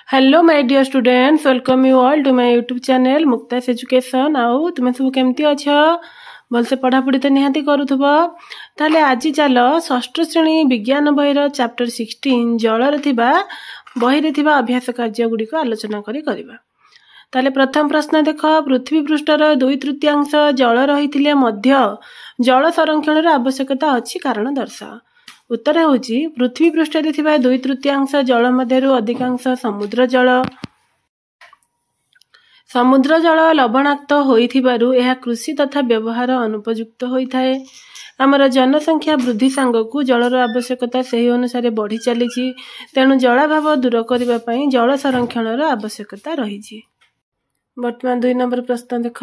Hello my dear students, welcome you all to my YouTube channel Mukta's education. आउ तुम सब केमती अच्छ? भलसे पढ़ापढ़ी तो निहाती करूथब। ताले आज चल षष्ठ श्रेणी विज्ञान बहिर चैप्टर 16 जलर थिबा बहिरे थिबा अभ्यास कार्य गुडी को आलोचना करिबा। ताले प्रथम प्रश्न देख, पृथ्वी पृष्ठर 2/3 जल रही मध्य जल संरक्षण आवश्यकता अच्छी कारण दर्शा। उत्तर होची पृथ्वी पृष्ठ 2/3 जल मध्यरु अधिकांश समुद्र जल। समुद्र जल लवणाक्त होइथिबारु एहा कृषि तथा व्यवहार अनुपयुक्त होइथाए। आमर जनसंख्या वृद्धि सांगकु जलर आवश्यकता सही अनुसार बढ़ी चलीछि, तेणु जलाभाव दूर करबा पई जल संरक्षणर आवश्यकता रहिछि। वर्तमान 2 नंबर प्रश्न देख,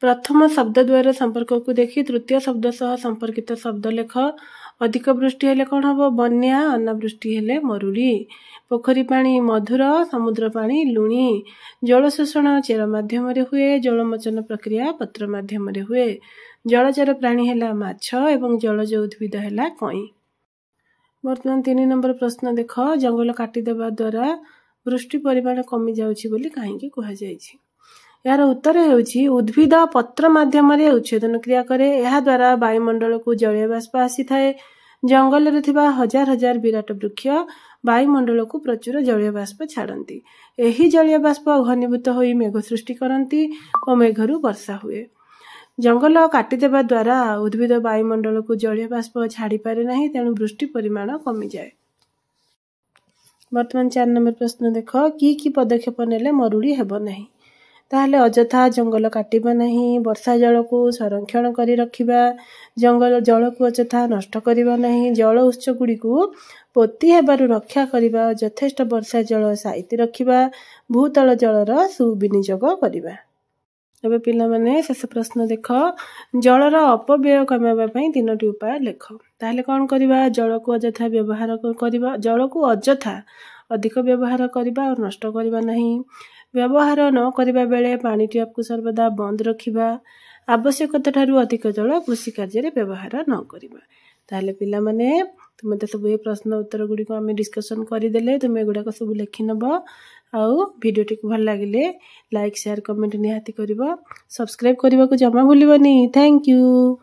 प्रथम शब्द द्वयर संपर्क को देखी तृतीय शब्द सह संपर्कित शब्द लेख। अधिक वृष्टि हेले कौन हम? बन्या। अनावृष्टि हेले मरुड़ी। पोखरी पानी मधुर, समुद्र पानी लुणी। जल शोषण चेर माध्यम हुए, जलमोचन प्रक्रिया पत्र माध्यम हुए। जलचर प्राणी हेला माछ एवं जलज उद्भिद हेला कई। वर्तमान 3 नंबर प्रश्न देख, जंगल काटिदेवा द्वारा वृष्टि परिमाण कमी जाउछि बोली काहेकि कुहा जाइछि? यार उत्तर हेउछि उद्भिद पत्र माध्यम उच्छेदन क्रिया करे, एहा द्वारा वायुमंडल को जलीय बाष्प आसी थाए। जंगल रे थिबा हजार हजार विराट वृक्ष वायुमंडल को प्रचुर जलीय बाष्प छाड़ती। एही जलीय बाष्प घनीभूत होई मेघ सृष्टि करती और मेघरू वर्षा हुए। जंगल काटिदेवा द्वारा उद्भिद वायुमंडल को जलीय बाष्प छाड़ी पारे नहीं, तेणु वृष्टि परिमाण कमी जाए। वर्तमान 4 नंबर प्रश्न देख, कि पदक्षेप नेले मरुड़ी हेब नहीं? ताहले अजथा जंगल काटिबा नहीं, वर्षा जल को संरक्षण करी रखिबा, जंगल जल को अजथा नष्ट करिबा नहीं, जल उत्स गुडी को पोती हेबारु रक्षा करिबा, यथेष्ट वर्षा जल साइति रखिबा, भूतल जलर सुविनियोग करिबा। एबे पिला माने शेष प्रश्न देख, जलर अपव्यय कमाइबा पई 3टी उपाय लेख। ताहले कोन करिबा? जल को अजथा व्यवहार करिबा, जल को अजथा अधिक व्यवहार करिबा और नष्ट करिबा नहीं। व्यवहार न करिबा बेले पानी ट्याप को सर्वदा बंद रखिबा। आवश्यकता ठारू अधिक जल कृषि कार्य व्यवहार न करिबा। ताहले पिला माने तुम तो सब ये प्रश्न उत्तर गुडी को आमे डिस्कशन करिदेले, तुम एगुडा को सब लेखि नब। आउ वीडियो टी भल लागिले लाइक शेयर कमेंट निहाती करिबा। सब्सक्राइब करिबा को जमा भूलिबनी। Thank you.